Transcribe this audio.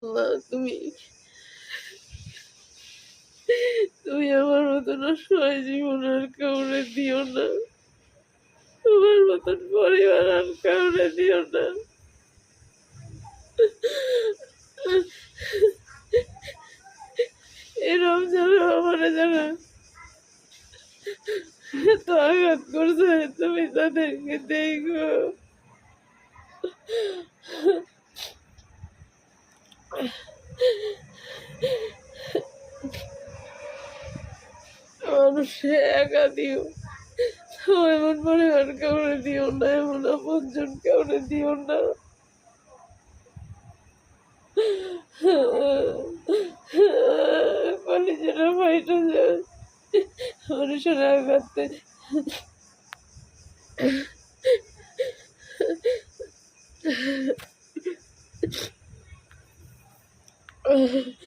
আল্লাহ, তুমি তুমি আমার মতন অসহায় জীবন আর কাউরে দিও না। তোমার মতন পরিবার আর কাউরে দিও না। এই রমজানে আমারে যারা এত আঘাত করছে, তুমি তাদেরকে দেখো। মানুষে একা দিও, এমন পরিবার কাউরে দিও না, এমন আপনজন কাউরে দিও না। কলেজেরা ফাইটা যায় মানুষের আঘাতে।